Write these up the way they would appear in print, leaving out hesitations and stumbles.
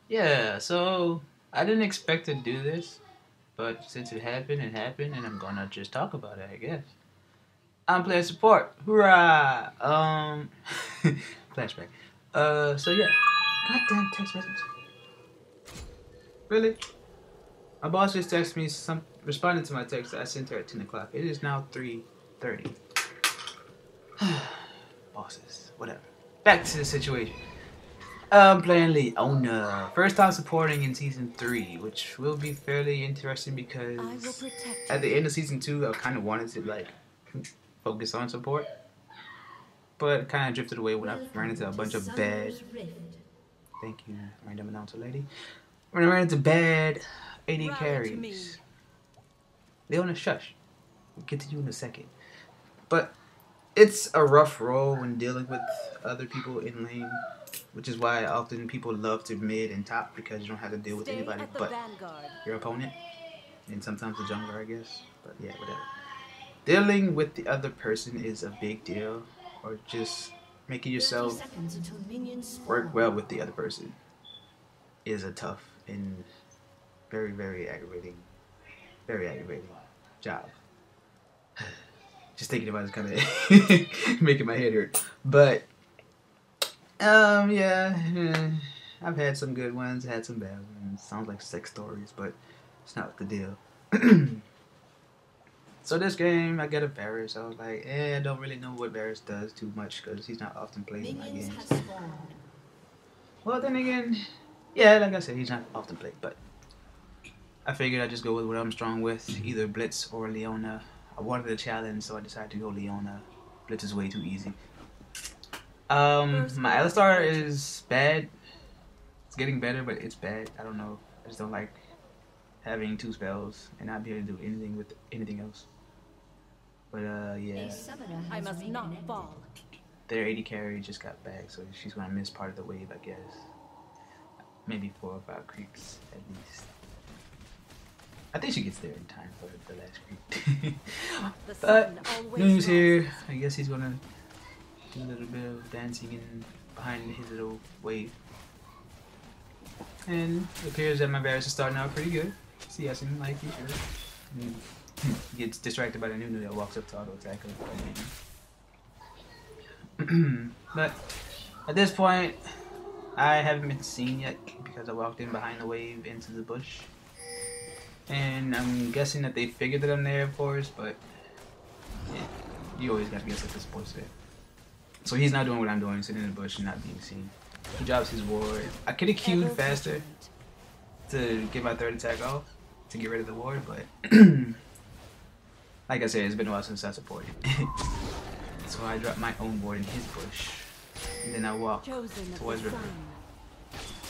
Yeah, so I didn't expect to do this, but since it happened, and I'm gonna just talk about it, I guess. I'm playing support. Hoorah! Flashback. So yeah. Goddamn text message. Really? My boss just texted me responding to my text that I sent her at 10 o'clock. It is now 3:30. Bosses, whatever. Back to the situation. I'm playing Leona. First time supporting in season 3, which will be fairly interesting because at the end of season 2, I kind of wanted to like focus on support, but kind of drifted away when I ran into a bunch of bad. Thank you, random announcer lady. When I ran into bad AD carries. Leona, shush. We'll get to you in a second. But it's a rough role when dealing with other people in lane, which is why often people love to mid and top because you don't have to deal with anybody but your opponent and sometimes the jungler, I guess. But yeah, whatever. Dealing with the other person is a big deal, or just making yourself work well with the other person is a tough and very, very aggravating job. Just thinking about it is kind of making my head hurt. But yeah, I've had some good ones, had some bad ones. Sounds like sex stories, but it's not the deal. So this game, I got a Varus. I was like, I don't really know what Varus does too much because he's not often played in my games. Well, then again, yeah, like I said, he's not often played, but I figured I'd just go with what I'm strong with, either Blitz or Leona. I wanted a challenge, so I decided to go Leona. Blitz is way too easy. My Alistar is bad. It's getting better, but it's bad. I don't know. I just don't like having 2 spells and not be able to do anything with anything else. But yeah. I must not fall. Their AD carry just got back, so she's gonna miss part of the wave, I guess. Maybe 4 or 5 creeps at least. I think she gets there in time for the last creep. But Nunu's here. I guess he's gonna do a little bit of dancing in behind his little wave. And it appears that my Varus is starting out pretty good. See, hasn't like he should. He gets distracted by the Nunu that walks up to auto attack him. But at this point, I haven't been seen yet because I walked in behind the wave into the bush. And I'm guessing that they figured that I'm there, of course, but yeah, you always gotta guess at this point. So he's not doing what I'm doing, sitting in the bush and not being seen. He drops his ward. I could have queued faster to get my 3rd attack off to get rid of the ward, but like I said, it's been a while since I supported. So I dropped my own ward in his bush, and then I walk towards river.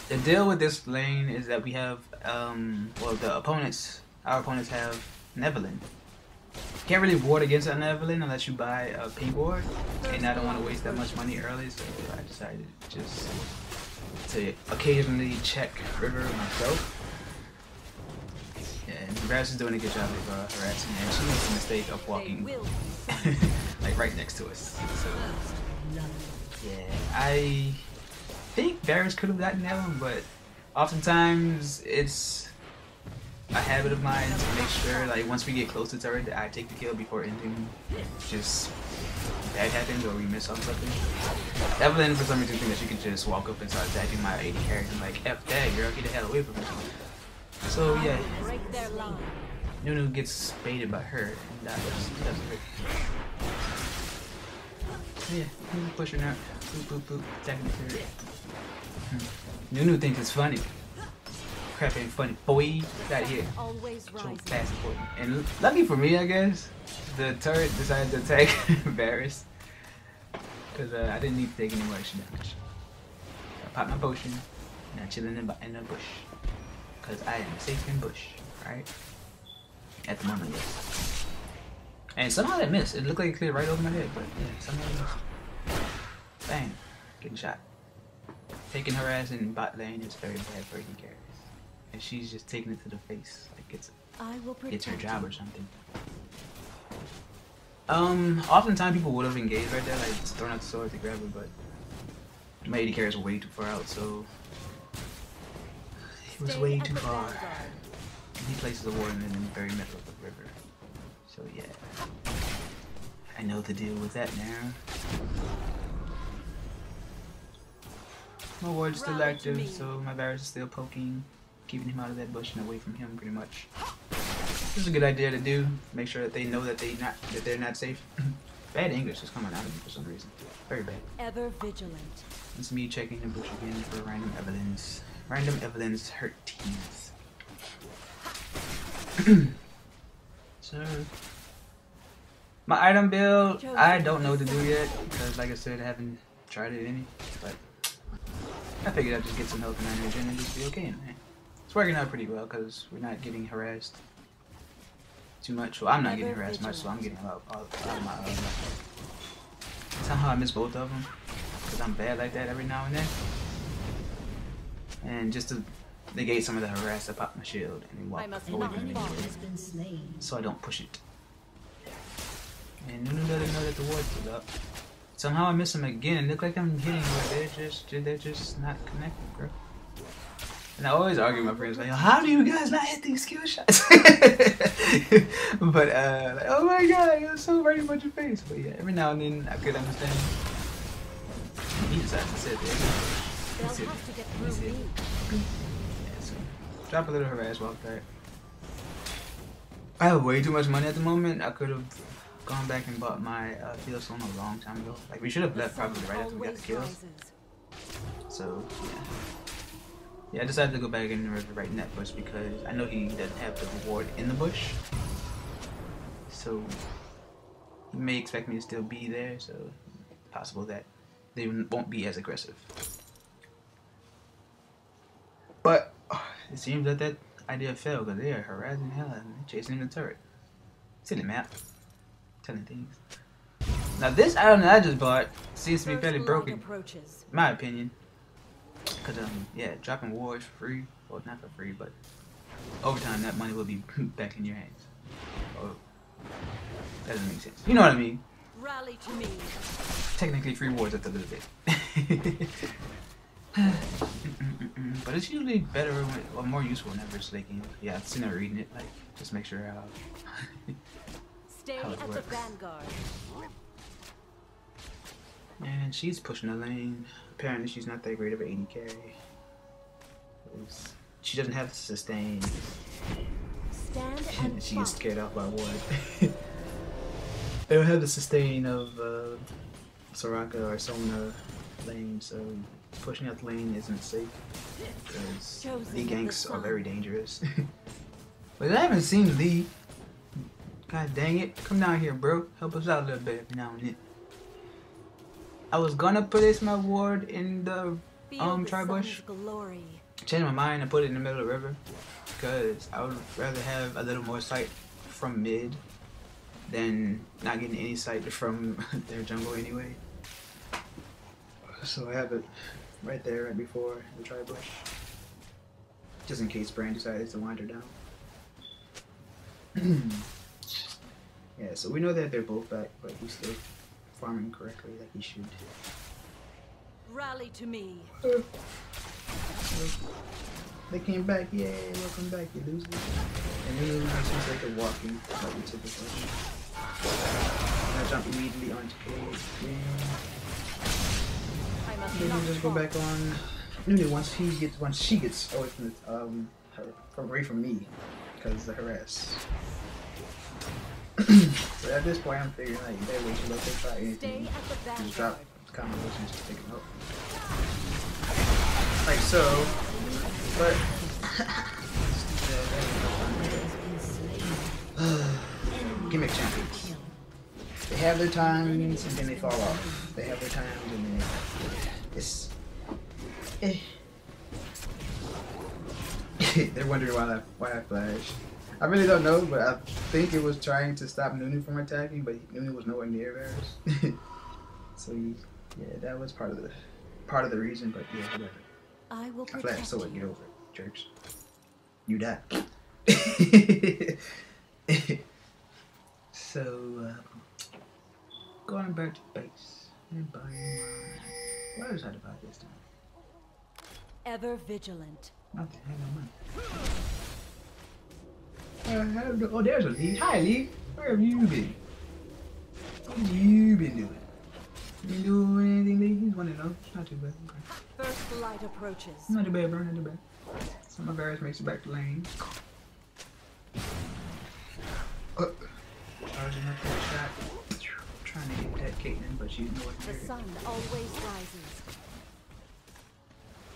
The deal with this lane is that we have, well, our opponents have Neverland. Can't really ward against that Neverland unless you buy a pink ward, and I don't want to waste that much money early, so I decided just to occasionally check river myself. Yeah, and Varus is doing a good job of harassing her, and she makes the mistake of walking like right next to us. So yeah, I think Varus could have gotten that one, but oftentimes it's a habit of mine to make sure, like, once we get close to turret, that I take the kill before anything just bad happens or we miss on something. Evelyn, for some reason, thinks that she can just walk up and start attacking my AD carries. I'm like, F that, girl, get the hell away from me. So yeah, Nunu gets baited by her, and that doesn't hurt. Yeah, pushing her, boop boop boop, attacking the turret. Nunu thinks it's funny. Crap ain't funny, boy. Get out of here. So fast important. And lucky for me, I guess, the turret decided to attack Varus. Because I didn't need to take any more extra damage. I popped my potion, and I'm chilling in the bush. Because I am safe in bush, right? At the moment, yes. And somehow that missed. It looked like it cleared right over my head, but yeah, somehow it missed. Bang. Getting shot. Taking her ass in bot lane is very bad for AD carries. And she's just taking it to the face, like it's her job or something. Oftentimes people would have engaged right there, like throwing out the sword to grab her, but my AD carries were way too far out, so It was way too far. He places the ward in the very middle of the river. So yeah, I know the deal with that now. My ward's still active, so my Varus is still poking, keeping him out of that bush and away from him pretty much. This is a good idea to do. Make sure that they know that they're not safe. Bad English is coming out of me for some reason. Very bad. Ever vigilant. It's me checking the bush again for random evidence. Random evidence hurt teams. So, my item build, I don't know what to do yet because, like I said, I haven't tried it any. But I figured I'd just get some health and energy and just be okay in there. It's working out pretty well because we're not getting harassed too much. Well, I'm not getting harassed much, so I'm getting a lot of my somehow I miss both of them because I'm bad like that every now and then. And just to negate some of the harass, I pop my shield and walk away from it so I don't push it. And Nunu doesn't know that the ward's still up. Somehow I miss them again. It look like I'm hitting, but they're just not connected, bro. And I always argue with my friends like, how do you guys not hit these skill shots? But like, oh my god, you're so right in front of your face. But yeah, every now and then I could understand. He decides to sit there. Yeah, so drop a little harass walk back. I have way too much money at the moment. I could have gone back and bought my field stone a long time ago. Like we should have left probably right after we got the kills. So yeah. Yeah, I decided to go back in the river right in that bush because I know he doesn't have the reward in the bush. So he may expect me to still be there, so it's possible that they won't be as aggressive. But it seems that that idea failed because they are harassing hell and chasing in the turret. Silly map. Telling things. Now this item that I just bought seems to be fairly broken, in my opinion. Cause yeah, dropping wards for free. Well, not for free, but over time that money will be back in your hands. Oh, that doesn't make sense. You know what I mean? Rally to me. Technically, free wards at the little bit. But it's usually better or more useful whenever it's like, yeah, I've seen her reading it. Like, just make sure Stay how it at works. the vanguard. And she's pushing the lane. Apparently she's not that great of an 80k. She doesn't have the sustain. Stand and She's scared off by what? They don't have the sustain of Soraka or Sona lane, so pushing out the lane isn't safe because Lee ganks are very dangerous. But I haven't seen Lee. God dang it. Come down here, bro. Help us out a little bit every now and then. I was gonna place my ward in the tri-bush. Changed my mind and put it in the middle of the river because I would rather have a little more sight from mid than not getting any sight from their jungle anyway. So I have it right there, right before the tri-bush, just in case Bran decides to wind her down. Yeah, so we know that they're both back, but he's still farming correctly like he should. Rally to me. They came back, yay, welcome back, you losers. And then it seems like they're walking like we took this one. I jump immediately onto Cage. Then we just go back on Nunu once she gets away from the, away from me because the harass. So at this point I'm figuring like they're way too low to try anything. Just drop combinations to pick them up. Like so. But gimmick champions. They have their times and then they fall off. They have their times and then it's they're wondering why I flashed. I really don't know, but I think it was trying to stop Nunu from attacking, but Nunu was nowhere near Varus. So yeah, that was part of the reason. But yeah, whatever. I will I flashed, so what? Get over it, jerks. You die. So going back to base and buying my. What else I had to buy this time? Ever vigilant. Nothing. I have no money. Oh, there's a lead. Hi, lead. Where have you been? What have you been doing? You been doing anything, lead? He's 1-0. Not too bad. Okay. First light approaches. Not too bad, bro. Not too bad. So my Varus makes it back to lane. Charging up that shot. Trying to get that Caitlyn, but she's nowhere The near it. sun always rises.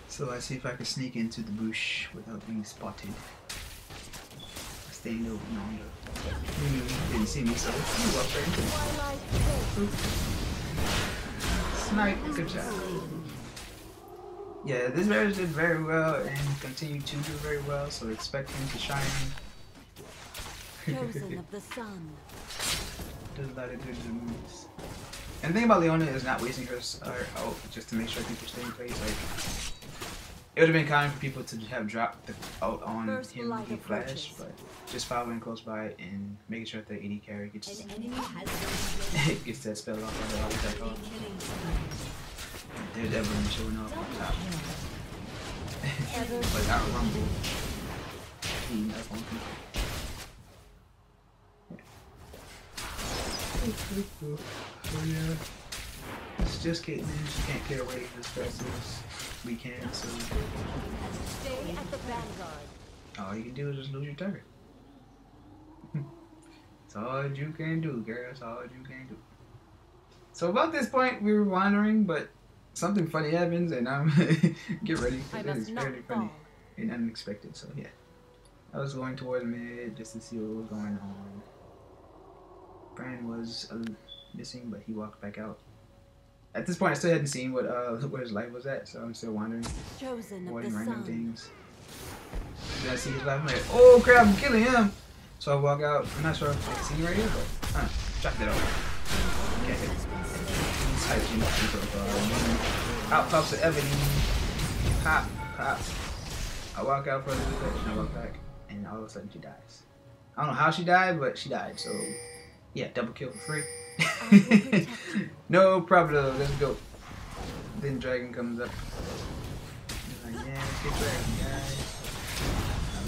So I see if I can sneak into the bush without being spotted. Staying over longer. Didn't see me, so you walk right into it. Snipe, good job. Yeah, this Varus did very well and continue to do very well, so expect him to shine. Chosen of the sun. Does a lot of good moves. And the thing about Leona is not wasting her ult just to make sure people stay in place. Like, it would have been kind for people to have dropped the ult on him when he flashed, but just following close by and making sure that the AD carry gets gets that spell off of the ult attack off. There's Evelyn showing up on top. But our Rumble team up on people. So yeah, it's just Caitlyn. She can't clear away as fast as we can, so Stay at the vanguard. all you can do is just lose your target. That's all you can do, girl. That's all you can do. So about this point, we were wandering, but something funny happens, and I'm get ready because it is very funny and unexpected. So yeah, I was going towards mid just to see what was going on. Brian was missing, but he walked back out. At this point, I still hadn't seen what where his life was at, so I'm still wandering, avoiding random things. Then I see his life, I'm like, oh crap, I'm killing him! So I walk out. I'm not sure if I can see him right here, but dropped it off. Okay, he's hyping up so far. Out pops the Evelyn. Pop. I walk out for a little bit, and I walk back, and all of a sudden she dies. I don't know how she died, but she died, so yeah, double kill for free. No problem, let's go. Then Dragon comes up. He's like, yeah, let's get Dragon, guys.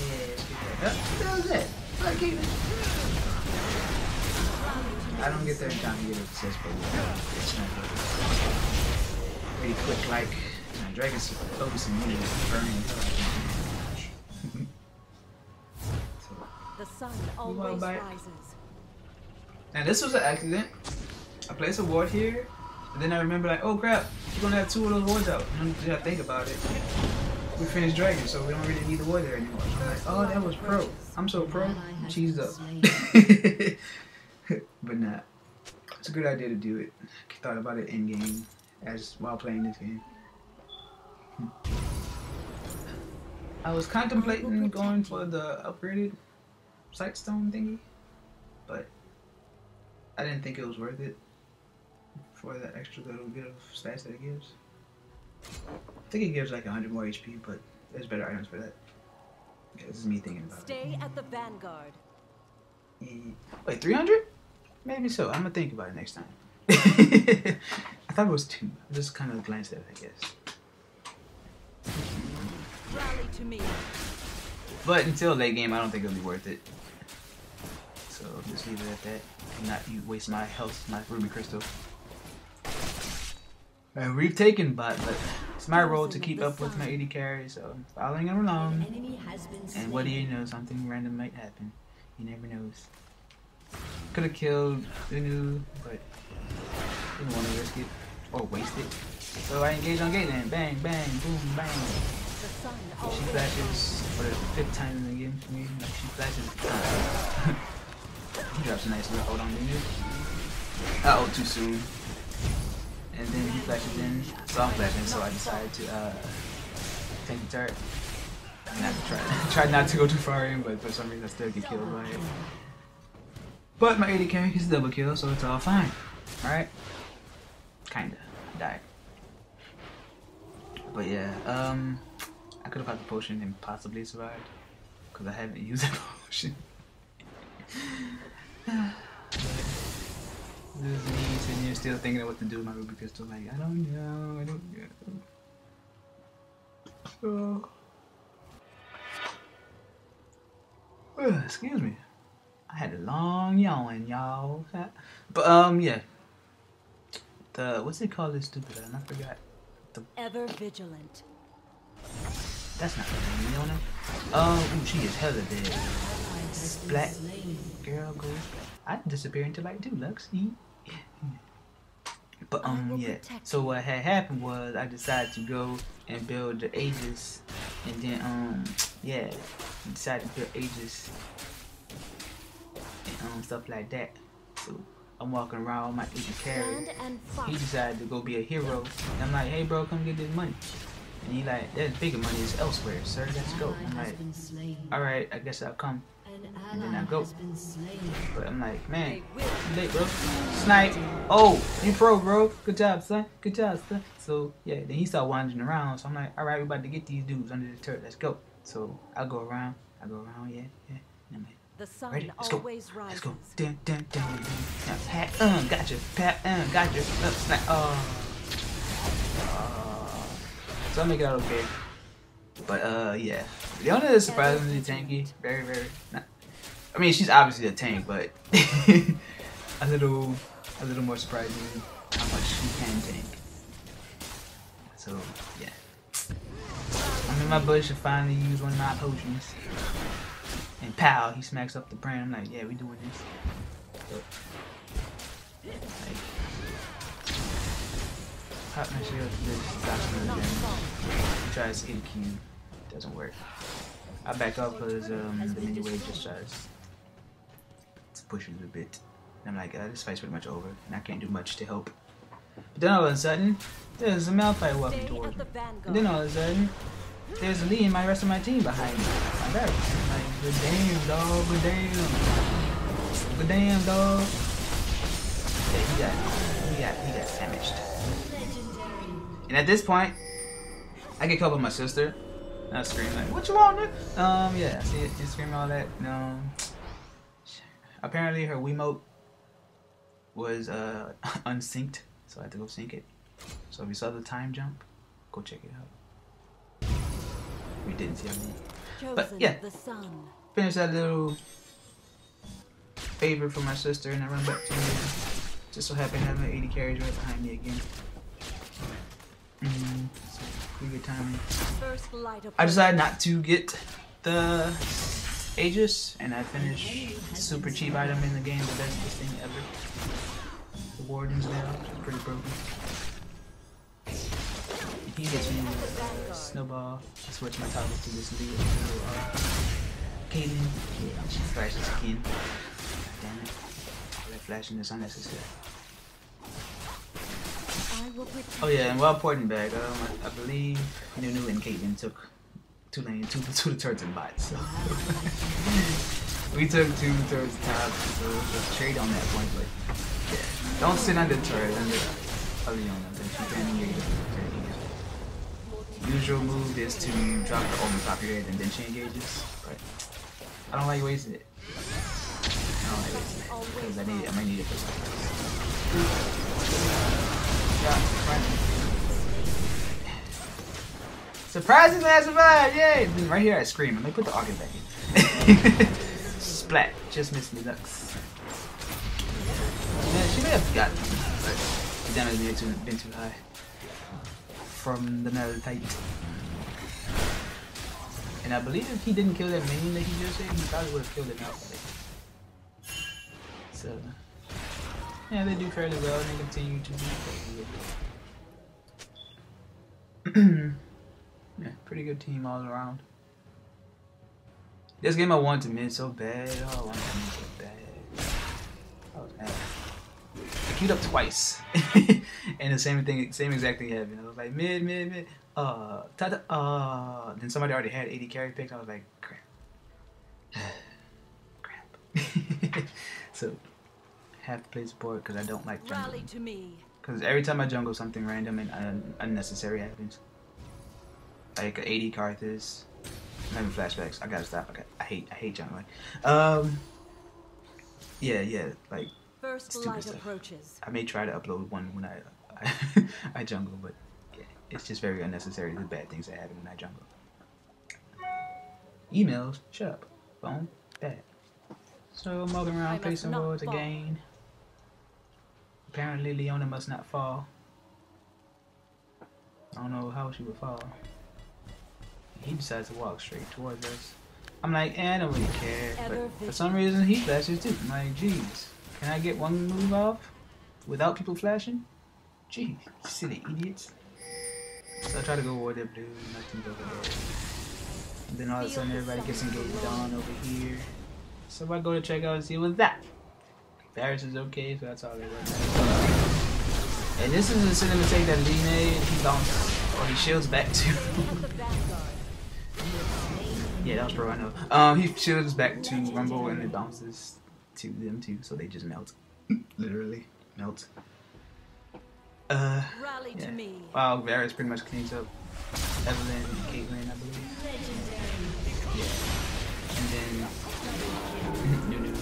Yeah, let's get Dragon. What the hell is that? Like, I don't get there in time to get assist, but it's not good. Pretty quick, like, Dragon's focusing me, burning the hell out of me. The sun always rises. And this was an accident. I placed a ward here, and then I remember like, oh crap, you're gonna have 2 of those wards out. And then I think about it. We finished Dragon, so we don't really need the ward there anymore. So I'm like, oh, that was pro. I'm so pro. I'm cheesed up. But nah, it's a good idea to do it. I thought about it in game, as while playing this game. I was contemplating going for the upgraded Sightstone thingy, but I didn't think it was worth it for the extra little bit of stats that it gives. I think it gives like 100 more HP, but there's better items for that. Okay, this is me thinking about it. Stay at the vanguard. Wait, 300? Maybe so. I'm gonna think about it next time. I thought it was 2. I just kind of glanced at it, I guess. Rally to me. But until late game, I don't think it'll be worth it. So just leave it at that. And not you waste my health, my ruby crystal. And we've taken bot, but it's my role to keep up with my AD carry, so I'm following him along. And what do you know? Something random might happen. You never knows. Could have killed Unu, but didn't want to risk it or waste it. So I engage on Galen. Bang, bang, boom, bang. She flashes for the 5th time in the game for me. Like she flashes. He drops a nice little ult on Unu. Uh-oh, too soon. And then he flashes in. So I'm flashing, so I decided to tank the turret. Tried not to go too far in, but for some reason I still get killed by it. But my AD carry is double kill, so it's all fine. Alright? Kinda. Died. But yeah, I could have had the potion and possibly survived. Because I haven't used that potion. This is me sitting here still thinking of what to do with my ruby crystal. Like, I don't know. Excuse me. I had a long yawn, y'all. But yeah. What's it called? This stupid one? I forgot. Ever vigilant. That's not her name, Leona. Ooh, she is hella dead. Splat. Girl, go. I disappear into like 2 Lux. But yeah. So what had happened was I decided to go and build the Aegis, and then yeah, decided to build Aegis and stuff like that. So I'm walking around with my 80 carry. He decided to go be a hero. And I'm like, hey bro, come get this money. And he like, there's bigger money is elsewhere, sir. Let's go. I'm like, alright, I guess I'll come. And then I go. But I'm like, man, you late, bro. Snipe. Oh, you pro, bro. Good job, son. Good job, son. So yeah, then he started wandering around. So I'm like, alright, we're about to get these dudes under the turret. Let's go. So I go around, yeah. And I'm like, the sun ready? Let's go. always rises. Let's go. Dun, dun, dun, dun. Now, pat, gotcha. Pat, gotcha. Snipe. So I'll make it out okay. But yeah. Leona is surprisingly tanky. Very, very not, I mean she's obviously a tank, but a little more surprising how much she can tank. So yeah. I'm in my bush to finally use one of my potions. And pow, he smacks up the brain. I'm like, yeah, we doing this. So, like, pop my shield to this, stops me again. Try to skip Q. Doesn't work. I back up because the mini wave just tries to push it a bit. And I'm like, this fight's pretty much over, and I can't do much to help. But then all of a sudden, there's a Malphite walking towards me. And then all of a sudden, there's Lee and the rest of my team behind me. I'm like, good damn, dog, good damn. Good damn, dog. Yeah, he got damaged. And at this point, I get caught by my sister. And I scream like, what you want, nigga? Yeah, I see it. You scream all that. No. Apparently her Wiimote was unsynced, so I had to go sync it. So if you saw the time jump, go check it out. We didn't see anything. But yeah, finish that little favor for my sister, and I run back to me. Just so happen to have my 80 carries right behind me again. Pretty good timing. I decided not to get the Aegis, and I finished super cheap item in the game, the best thing ever. The Warden's now, pretty broken. He hits me with a snowball. I switch my toggles to this lead. Caitlyn. Yeah, she flashes again. Damn it. All that flashing is unnecessary. Oh yeah, and while porting back, I believe Nunu and Caitlyn took two of the turrets and bots. So we took 2 turrets top, so just trade on that point. But yeah, don't sit under the turret under Leona, then she can engage. Usual move is to drop the ult on top of your head and then she engages. But I don't like wasting it. I don't like wasting it because I might need it for something else. Surprisingly, I survived! Yay! Right here, I scream. Let me put the Augen back in. Splat. Just missed me, Lux. Yeah, she may have gotten me, but the damage may have been too high. From the Malphite. And I believe if he didn't kill that minion that he just did, he probably would have killed it outright. So, yeah, they do fairly well and they continue to do fairly well. Yeah, pretty good team all around. This game I wanted to mid so bad. Oh, I wanted to mid so bad. I was mad. I queued up twice. And the same exact thing happened. I was like, mid. Then somebody already had 80 carry picks. I was like, crap. Crap. So, I have to play support because I don't like jungling. Because every time I jungle, something random and unnecessary happens. Like 80 Karthus. I'm having flashbacks. I gotta stop. I hate jungling. Yeah, like stupid stuff. I may try to upload one when I jungle, but yeah, it's just very unnecessary. The bad things that happen when I jungle. Emails? Shut up. Phone? Bad. So I'm walking around placing wards again. Apparently Leona must not fall. I don't know how she would fall. He decides to walk straight towards us. I'm like, I don't really care. But for some reason he flashes too. I'm like, jeez. Can I get one move off without people flashing? Jeez, silly idiots. So I try to go over there blue, nothing's over there. And then all of a sudden everybody gets engaged on over here. So I go to check out and see what's that. Varus is okay, so that's all they were. And this is a cinematic that Lee made. He bounces, or he shields back to. Yeah, that was pro, I know. He shields back to Rumble and it bounces to them too, so they just melt. Literally melt. Yeah. Wow, Varus pretty much cleans up Evelyn and Caitlyn, I believe. Yeah. And then Nunu.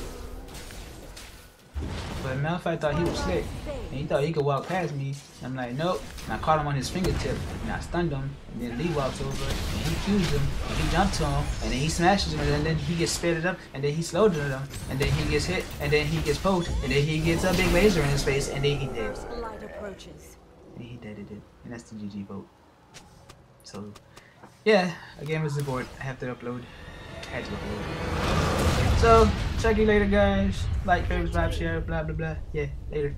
But Malphite thought he was slick, and he thought he could walk past me. I'm like, nope. And I caught him on his fingertip, and I stunned him. And then Lee walks over, and he cues him, and he jumped to him, and then he smashes him, and then he gets spitted up, and then he slowed him, and then he gets hit, and then he gets poked, and then he gets a big laser in his face, and then he dead. And he deaded it, and that's the GG vote. So, yeah, again with support, I have to upload. I had to upload. So, check you later, guys. Like, favorite, subscribe, share, blah, blah, blah. Yeah, later.